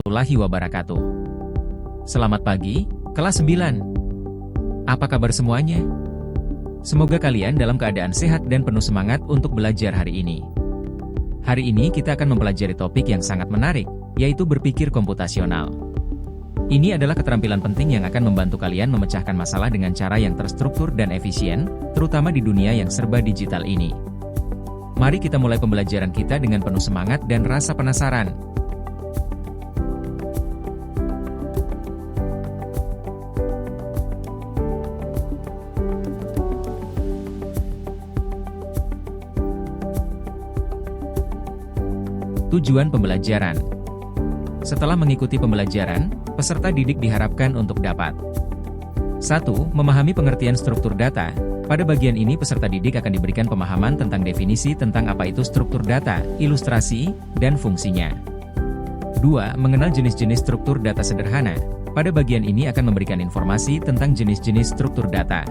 warahmatullahi wabarakatuh. Selamat pagi, kelas 9. Apa kabar semuanya? Semoga kalian dalam keadaan sehat dan penuh semangat untuk belajar hari ini. Hari ini kita akan mempelajari topik yang sangat menarik, yaitu berpikir komputasional. Ini adalah keterampilan penting yang akan membantu kalian memecahkan masalah dengan cara yang terstruktur dan efisien, terutama di dunia yang serba digital ini. Mari kita mulai pembelajaran kita dengan penuh semangat dan rasa penasaran. Tujuan pembelajaran. Setelah mengikuti pembelajaran, peserta didik diharapkan untuk dapat 1. Memahami pengertian struktur data. Pada bagian ini peserta didik akan diberikan pemahaman tentang definisi tentang apa itu struktur data, ilustrasi, dan fungsinya. 2. Mengenal jenis-jenis struktur data sederhana. Pada bagian ini akan memberikan informasi tentang jenis-jenis struktur data.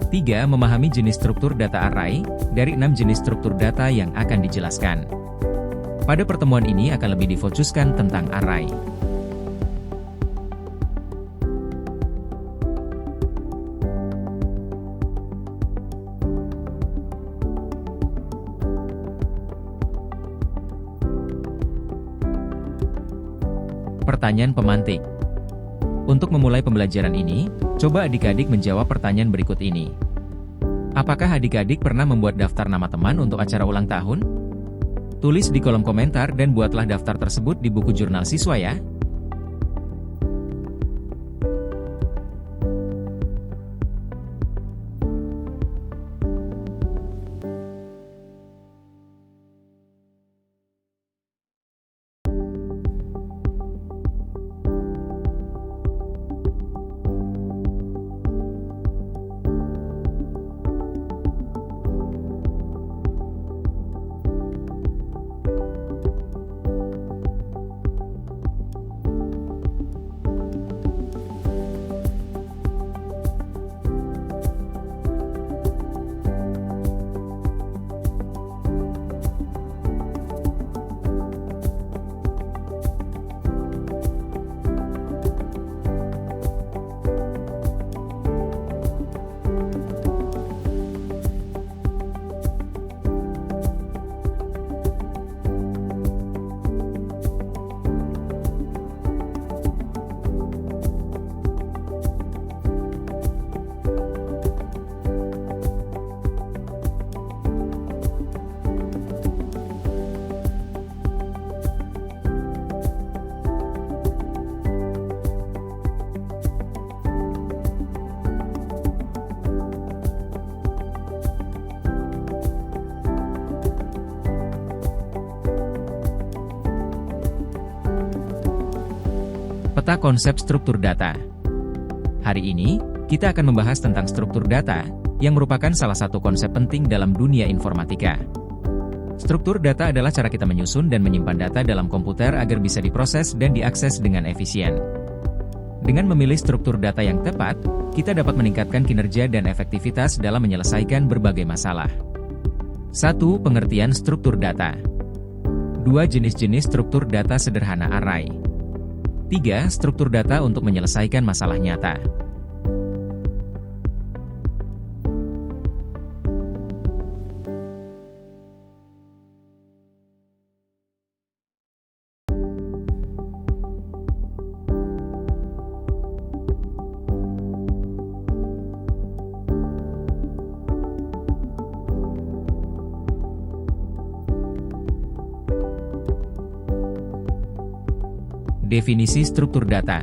3. Memahami jenis struktur data array, dari 6 jenis struktur data yang akan dijelaskan. Pada pertemuan ini akan lebih difokuskan tentang array. Pertanyaan pemantik. Untuk memulai pembelajaran ini, coba adik-adik menjawab pertanyaan berikut ini. Apakah adik-adik pernah membuat daftar nama teman untuk acara ulang tahun? Tulis di kolom komentar dan buatlah daftar tersebut di buku jurnal siswa ya. Peta konsep struktur data. Hari ini, kita akan membahas tentang struktur data, yang merupakan salah satu konsep penting dalam dunia informatika. Struktur data adalah cara kita menyusun dan menyimpan data dalam komputer agar bisa diproses dan diakses dengan efisien. Dengan memilih struktur data yang tepat, kita dapat meningkatkan kinerja dan efektivitas dalam menyelesaikan berbagai masalah. 1. Pengertian struktur data. 2. Jenis-jenis struktur data sederhana array. 3. Struktur data untuk menyelesaikan masalah nyata. Definisi struktur data.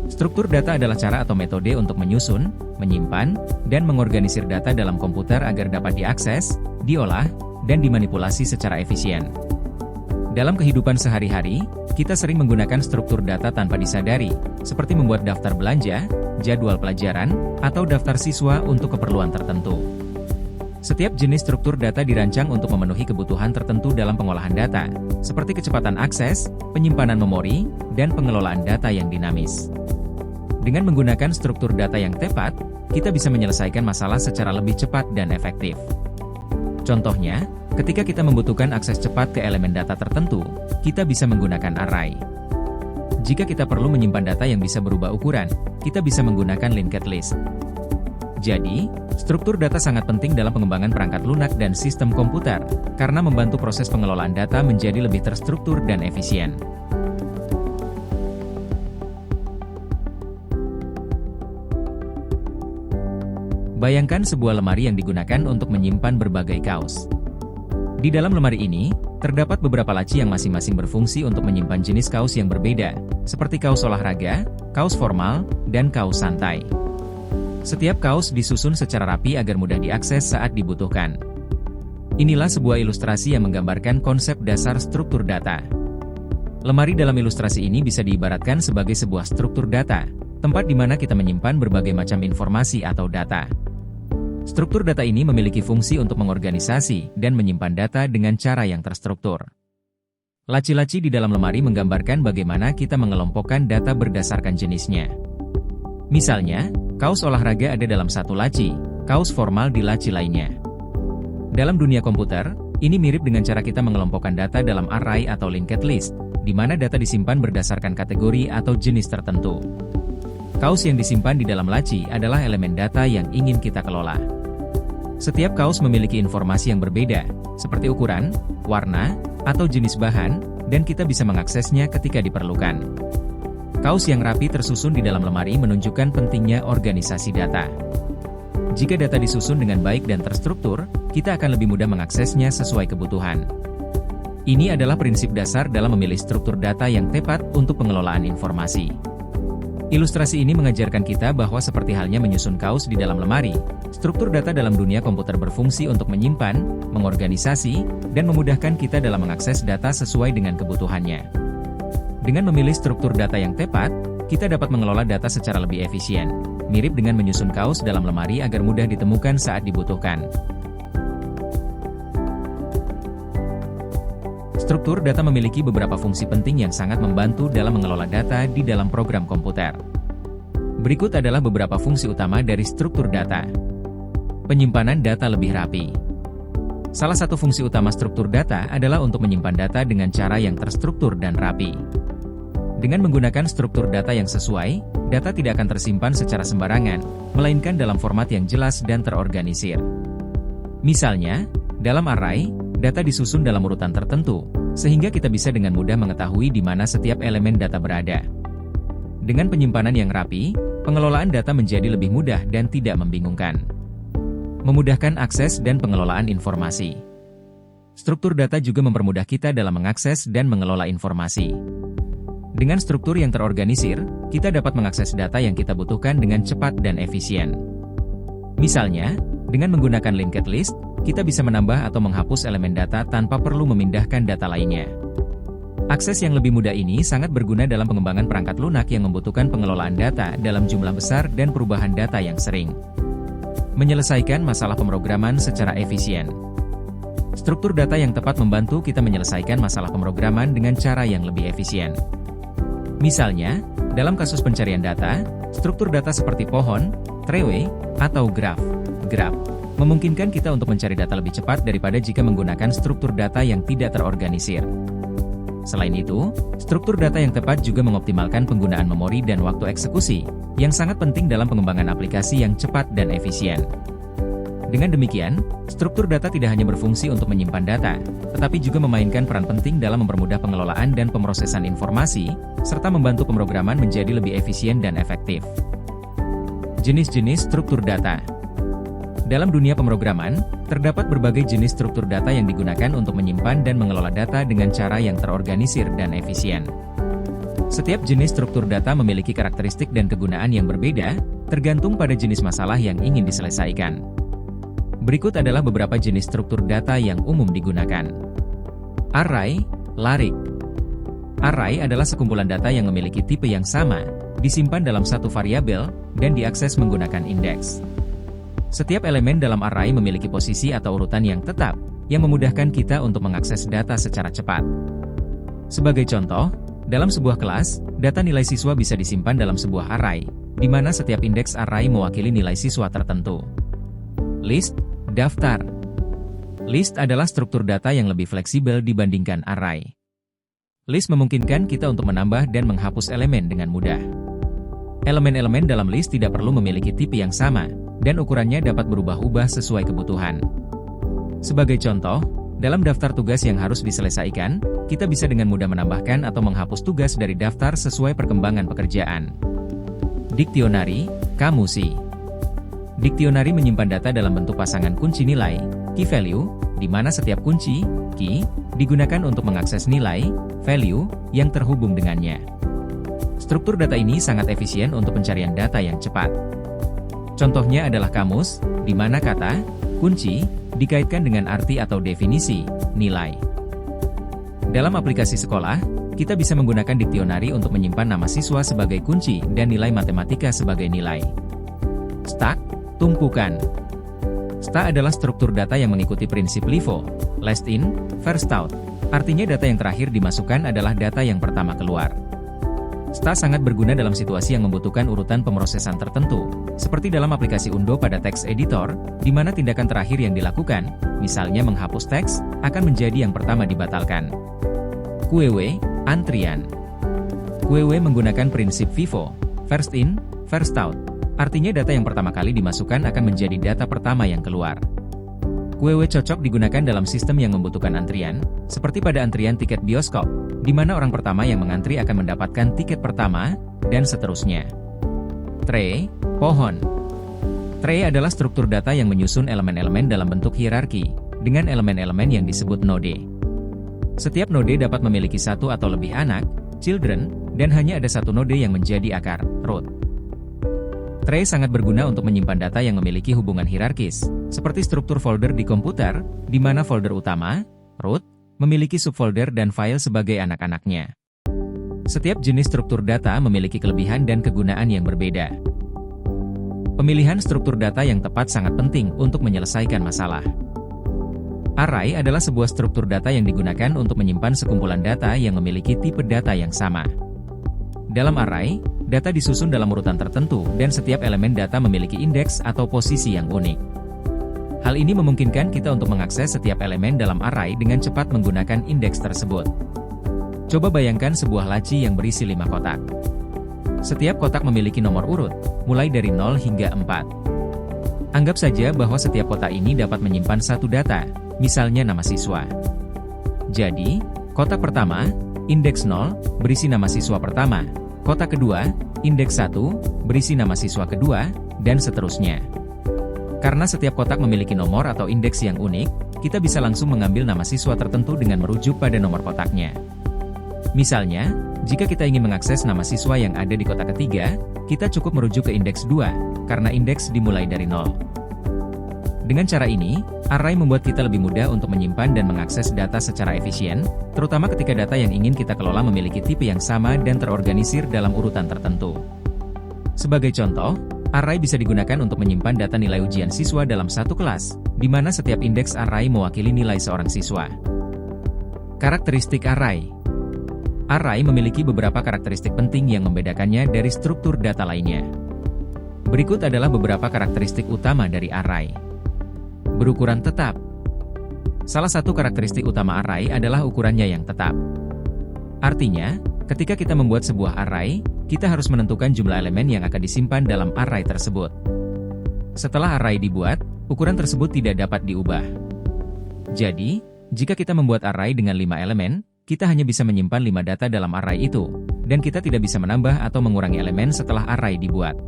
Struktur data adalah cara atau metode untuk menyusun, menyimpan, dan mengorganisir data dalam komputer agar dapat diakses, diolah, dan dimanipulasi secara efisien. Dalam kehidupan sehari-hari, kita sering menggunakan struktur data tanpa disadari, seperti membuat daftar belanja, jadwal pelajaran, atau daftar siswa untuk keperluan tertentu. Setiap jenis struktur data dirancang untuk memenuhi kebutuhan tertentu dalam pengolahan data, seperti kecepatan akses, penyimpanan memori, dan pengelolaan data yang dinamis. Dengan menggunakan struktur data yang tepat, kita bisa menyelesaikan masalah secara lebih cepat dan efektif. Contohnya, ketika kita membutuhkan akses cepat ke elemen data tertentu, kita bisa menggunakan array. Jika kita perlu menyimpan data yang bisa berubah ukuran, kita bisa menggunakan linked list. Jadi, struktur data sangat penting dalam pengembangan perangkat lunak dan sistem komputer, karena membantu proses pengelolaan data menjadi lebih terstruktur dan efisien. Bayangkan sebuah lemari yang digunakan untuk menyimpan berbagai kaos. Di dalam lemari ini, terdapat beberapa laci yang masing-masing berfungsi untuk menyimpan jenis kaos yang berbeda, seperti kaos olahraga, kaos formal, dan kaos santai. Setiap kaos disusun secara rapi agar mudah diakses saat dibutuhkan. Inilah sebuah ilustrasi yang menggambarkan konsep dasar struktur data. Lemari dalam ilustrasi ini bisa diibaratkan sebagai sebuah struktur data, tempat di mana kita menyimpan berbagai macam informasi atau data. Struktur data ini memiliki fungsi untuk mengorganisasi dan menyimpan data dengan cara yang terstruktur. Laci-laci di dalam lemari menggambarkan bagaimana kita mengelompokkan data berdasarkan jenisnya. Misalnya, kaos olahraga ada dalam satu laci, kaos formal di laci lainnya. Dalam dunia komputer, ini mirip dengan cara kita mengelompokkan data dalam array atau linked list, di mana data disimpan berdasarkan kategori atau jenis tertentu. Kaos yang disimpan di dalam laci adalah elemen data yang ingin kita kelola. Setiap kaos memiliki informasi yang berbeda, seperti ukuran, warna, atau jenis bahan, dan kita bisa mengaksesnya ketika diperlukan. Kaos yang rapi tersusun di dalam lemari menunjukkan pentingnya organisasi data. Jika data disusun dengan baik dan terstruktur, kita akan lebih mudah mengaksesnya sesuai kebutuhan. Ini adalah prinsip dasar dalam memilih struktur data yang tepat untuk pengelolaan informasi. Ilustrasi ini mengajarkan kita bahwa seperti halnya menyusun kaos di dalam lemari, struktur data dalam dunia komputer berfungsi untuk menyimpan, mengorganisasi, dan memudahkan kita dalam mengakses data sesuai dengan kebutuhannya. Dengan memilih struktur data yang tepat, kita dapat mengelola data secara lebih efisien, mirip dengan menyusun kaos dalam lemari agar mudah ditemukan saat dibutuhkan. Struktur data memiliki beberapa fungsi penting yang sangat membantu dalam mengelola data di dalam program komputer. Berikut adalah beberapa fungsi utama dari struktur data. Penyimpanan data lebih rapi. Salah satu fungsi utama struktur data adalah untuk menyimpan data dengan cara yang terstruktur dan rapi. Dengan menggunakan struktur data yang sesuai, data tidak akan tersimpan secara sembarangan, melainkan dalam format yang jelas dan terorganisir. Misalnya, dalam array, data disusun dalam urutan tertentu, sehingga kita bisa dengan mudah mengetahui di mana setiap elemen data berada. Dengan penyimpanan yang rapi, pengelolaan data menjadi lebih mudah dan tidak membingungkan. Memudahkan akses dan pengelolaan informasi. Struktur data juga mempermudah kita dalam mengakses dan mengelola informasi. Dengan struktur yang terorganisir, kita dapat mengakses data yang kita butuhkan dengan cepat dan efisien. Misalnya, dengan menggunakan linked list, kita bisa menambah atau menghapus elemen data tanpa perlu memindahkan data lainnya. Akses yang lebih mudah ini sangat berguna dalam pengembangan perangkat lunak yang membutuhkan pengelolaan data dalam jumlah besar dan perubahan data yang sering. Menyelesaikan masalah pemrograman secara efisien. Struktur data yang tepat membantu kita menyelesaikan masalah pemrograman dengan cara yang lebih efisien. Misalnya, dalam kasus pencarian data, struktur data seperti pohon, trewe, atau graf memungkinkan kita untuk mencari data lebih cepat daripada jika menggunakan struktur data yang tidak terorganisir. Selain itu, struktur data yang tepat juga mengoptimalkan penggunaan memori dan waktu eksekusi, yang sangat penting dalam pengembangan aplikasi yang cepat dan efisien. Dengan demikian, struktur data tidak hanya berfungsi untuk menyimpan data, tetapi juga memainkan peran penting dalam mempermudah pengelolaan dan pemrosesan informasi, serta membantu pemrograman menjadi lebih efisien dan efektif. Jenis-jenis struktur data. Dalam dunia pemrograman, terdapat berbagai jenis struktur data yang digunakan untuk menyimpan dan mengelola data dengan cara yang terorganisir dan efisien. Setiap jenis struktur data memiliki karakteristik dan kegunaan yang berbeda, tergantung pada jenis masalah yang ingin diselesaikan. Berikut adalah beberapa jenis struktur data yang umum digunakan. Array, larik. Array adalah sekumpulan data yang memiliki tipe yang sama, disimpan dalam satu variabel, dan diakses menggunakan indeks. Setiap elemen dalam array memiliki posisi atau urutan yang tetap, yang memudahkan kita untuk mengakses data secara cepat. Sebagai contoh, dalam sebuah kelas, data nilai siswa bisa disimpan dalam sebuah array, di mana setiap indeks array mewakili nilai siswa tertentu. List, daftar. List adalah struktur data yang lebih fleksibel dibandingkan array. List memungkinkan kita untuk menambah dan menghapus elemen dengan mudah. Elemen-elemen dalam list tidak perlu memiliki tipe yang sama, dan ukurannya dapat berubah-ubah sesuai kebutuhan. Sebagai contoh, dalam daftar tugas yang harus diselesaikan, kita bisa dengan mudah menambahkan atau menghapus tugas dari daftar sesuai perkembangan pekerjaan. Dictionary, Kamusi. Dictionary menyimpan data dalam bentuk pasangan kunci nilai, key value, di mana setiap kunci, key, digunakan untuk mengakses nilai, value, yang terhubung dengannya. Struktur data ini sangat efisien untuk pencarian data yang cepat. Contohnya adalah kamus, di mana kata, kunci, dikaitkan dengan arti atau definisi, nilai. Dalam aplikasi sekolah, kita bisa menggunakan Dictionary untuk menyimpan nama siswa sebagai kunci dan nilai matematika sebagai nilai. Stack, tumpukan. Stack adalah struktur data yang mengikuti prinsip LIFO, last in, first out. Artinya data yang terakhir dimasukkan adalah data yang pertama keluar. Stack sangat berguna dalam situasi yang membutuhkan urutan pemrosesan tertentu, seperti dalam aplikasi Undo pada text editor, di mana tindakan terakhir yang dilakukan, misalnya menghapus teks, akan menjadi yang pertama dibatalkan. QW, antrian. QW menggunakan prinsip FIFO, first in, first out. Artinya data yang pertama kali dimasukkan akan menjadi data pertama yang keluar. QW cocok digunakan dalam sistem yang membutuhkan antrian, seperti pada antrian tiket bioskop, di mana orang pertama yang mengantri akan mendapatkan tiket pertama, dan seterusnya. Tree, pohon. Tree adalah struktur data yang menyusun elemen-elemen dalam bentuk hierarki, dengan elemen-elemen yang disebut node. Setiap node dapat memiliki satu atau lebih anak, children, dan hanya ada satu node yang menjadi akar, root. Tree sangat berguna untuk menyimpan data yang memiliki hubungan hierarkis, seperti struktur folder di komputer, di mana folder utama, root, memiliki subfolder dan file sebagai anak-anaknya. Setiap jenis struktur data memiliki kelebihan dan kegunaan yang berbeda. Pemilihan struktur data yang tepat sangat penting untuk menyelesaikan masalah. Array adalah sebuah struktur data yang digunakan untuk menyimpan sekumpulan data yang memiliki tipe data yang sama. Dalam array, data disusun dalam urutan tertentu dan setiap elemen data memiliki indeks atau posisi yang unik. Hal ini memungkinkan kita untuk mengakses setiap elemen dalam array dengan cepat menggunakan indeks tersebut. Coba bayangkan sebuah laci yang berisi 5 kotak. Setiap kotak memiliki nomor urut, mulai dari 0 hingga 4. Anggap saja bahwa setiap kotak ini dapat menyimpan satu data, misalnya nama siswa. Jadi, kotak pertama, indeks 0, berisi nama siswa pertama. Kotak kedua, indeks 1, berisi nama siswa kedua, dan seterusnya. Karena setiap kotak memiliki nomor atau indeks yang unik, kita bisa langsung mengambil nama siswa tertentu dengan merujuk pada nomor kotaknya. Misalnya, jika kita ingin mengakses nama siswa yang ada di kotak ketiga, kita cukup merujuk ke indeks 2, karena indeks dimulai dari 0. Dengan cara ini, array membuat kita lebih mudah untuk menyimpan dan mengakses data secara efisien, terutama ketika data yang ingin kita kelola memiliki tipe yang sama dan terorganisir dalam urutan tertentu. Sebagai contoh, array bisa digunakan untuk menyimpan data nilai ujian siswa dalam satu kelas, di mana setiap indeks array mewakili nilai seorang siswa. Karakteristik array. Array memiliki beberapa karakteristik penting yang membedakannya dari struktur data lainnya. Berikut adalah beberapa karakteristik utama dari array. Berukuran tetap. Salah satu karakteristik utama array adalah ukurannya yang tetap. Artinya, ketika kita membuat sebuah array, kita harus menentukan jumlah elemen yang akan disimpan dalam array tersebut. Setelah array dibuat, ukuran tersebut tidak dapat diubah. Jadi, jika kita membuat array dengan 5 elemen, kita hanya bisa menyimpan 5 data dalam array itu, dan kita tidak bisa menambah atau mengurangi elemen setelah array dibuat.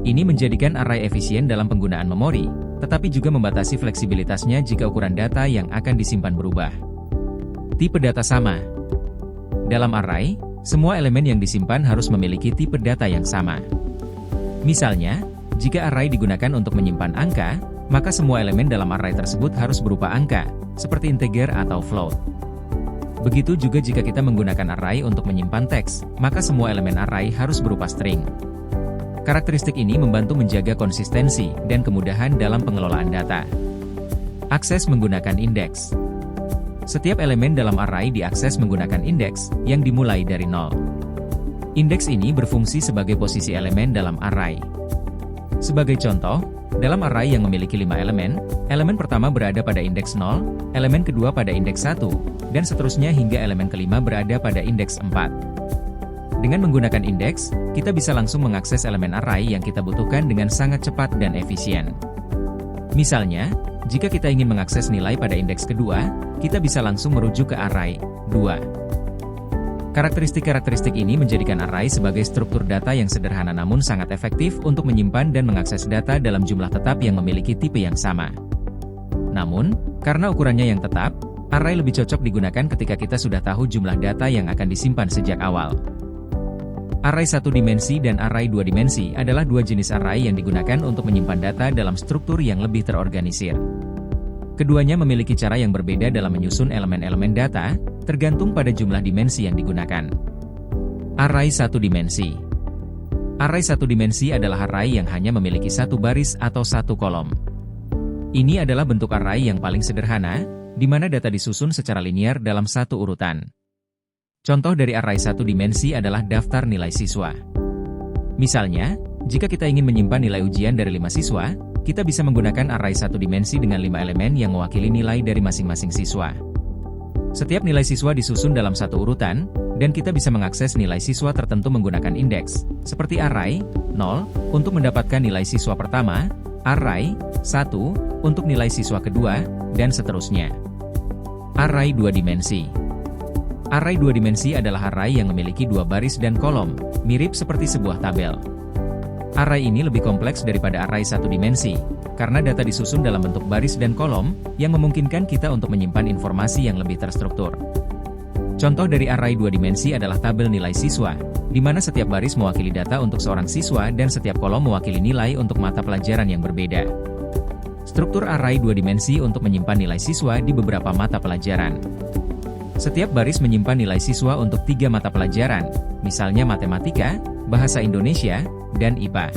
Ini menjadikan array efisien dalam penggunaan memori, tetapi juga membatasi fleksibilitasnya jika ukuran data yang akan disimpan berubah. Tipe data sama. Dalam array, semua elemen yang disimpan harus memiliki tipe data yang sama. Misalnya, jika array digunakan untuk menyimpan angka, maka semua elemen dalam array tersebut harus berupa angka, seperti integer atau float. Begitu juga jika kita menggunakan array untuk menyimpan teks, maka semua elemen array harus berupa string. Karakteristik ini membantu menjaga konsistensi dan kemudahan dalam pengelolaan data. Akses menggunakan indeks. Setiap elemen dalam array diakses menggunakan indeks, yang dimulai dari 0. Indeks ini berfungsi sebagai posisi elemen dalam array. Sebagai contoh, dalam array yang memiliki 5 elemen, elemen pertama berada pada indeks 0, elemen kedua pada indeks 1, dan seterusnya hingga elemen kelima berada pada indeks 4. Dengan menggunakan indeks, kita bisa langsung mengakses elemen array yang kita butuhkan dengan sangat cepat dan efisien. Misalnya, jika kita ingin mengakses nilai pada indeks kedua, kita bisa langsung merujuk ke array 2. Karakteristik-karakteristik ini menjadikan array sebagai struktur data yang sederhana namun sangat efektif untuk menyimpan dan mengakses data dalam jumlah tetap yang memiliki tipe yang sama. Namun, karena ukurannya yang tetap, array lebih cocok digunakan ketika kita sudah tahu jumlah data yang akan disimpan sejak awal. Array satu dimensi dan array dua dimensi adalah dua jenis array yang digunakan untuk menyimpan data dalam struktur yang lebih terorganisir. Keduanya memiliki cara yang berbeda dalam menyusun elemen-elemen data, tergantung pada jumlah dimensi yang digunakan. Array satu dimensi. Array satu dimensi adalah array yang hanya memiliki satu baris atau satu kolom. Ini adalah bentuk array yang paling sederhana, di mana data disusun secara linear dalam satu urutan. Contoh dari array satu dimensi adalah daftar nilai siswa. Misalnya, jika kita ingin menyimpan nilai ujian dari 5 siswa, kita bisa menggunakan array satu dimensi dengan 5 elemen yang mewakili nilai dari masing-masing siswa. Setiap nilai siswa disusun dalam satu urutan, dan kita bisa mengakses nilai siswa tertentu menggunakan indeks, seperti array 0 untuk mendapatkan nilai siswa pertama, array 1 untuk nilai siswa kedua, dan seterusnya. Array dua dimensi. Array dua dimensi adalah array yang memiliki dua baris dan kolom, mirip seperti sebuah tabel. Array ini lebih kompleks daripada array satu dimensi, karena data disusun dalam bentuk baris dan kolom, yang memungkinkan kita untuk menyimpan informasi yang lebih terstruktur. Contoh dari array dua dimensi adalah tabel nilai siswa, di mana setiap baris mewakili data untuk seorang siswa dan setiap kolom mewakili nilai untuk mata pelajaran yang berbeda. Struktur array dua dimensi untuk menyimpan nilai siswa di beberapa mata pelajaran. Setiap baris menyimpan nilai siswa untuk 3 mata pelajaran, misalnya matematika, bahasa Indonesia, dan IPA.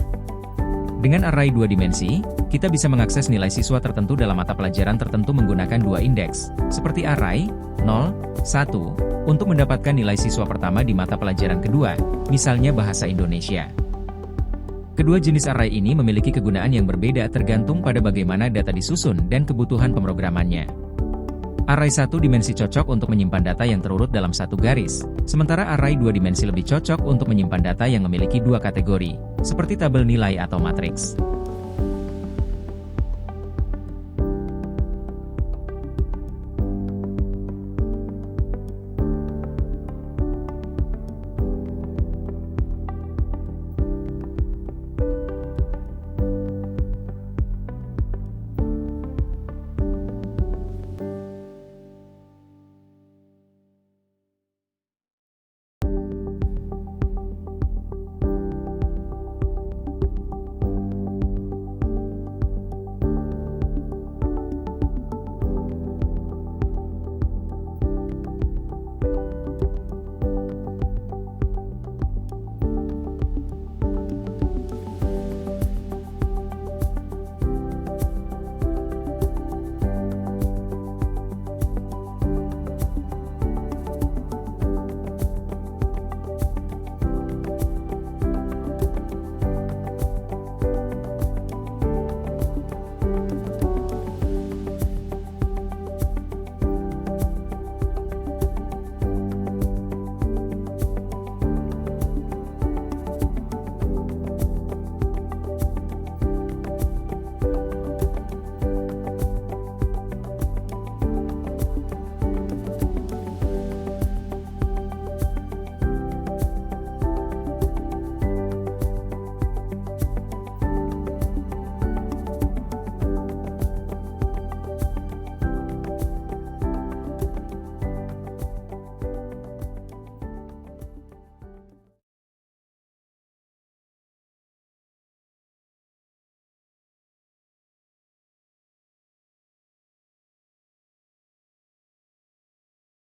Dengan array dua dimensi, kita bisa mengakses nilai siswa tertentu dalam mata pelajaran tertentu menggunakan dua indeks, seperti array 0, 1, untuk mendapatkan nilai siswa pertama di mata pelajaran kedua, misalnya bahasa Indonesia. Kedua jenis array ini memiliki kegunaan yang berbeda tergantung pada bagaimana data disusun dan kebutuhan pemrogramannya. Array satu dimensi cocok untuk menyimpan data yang terurut dalam satu garis, sementara array dua dimensi lebih cocok untuk menyimpan data yang memiliki dua kategori, seperti tabel nilai atau matriks.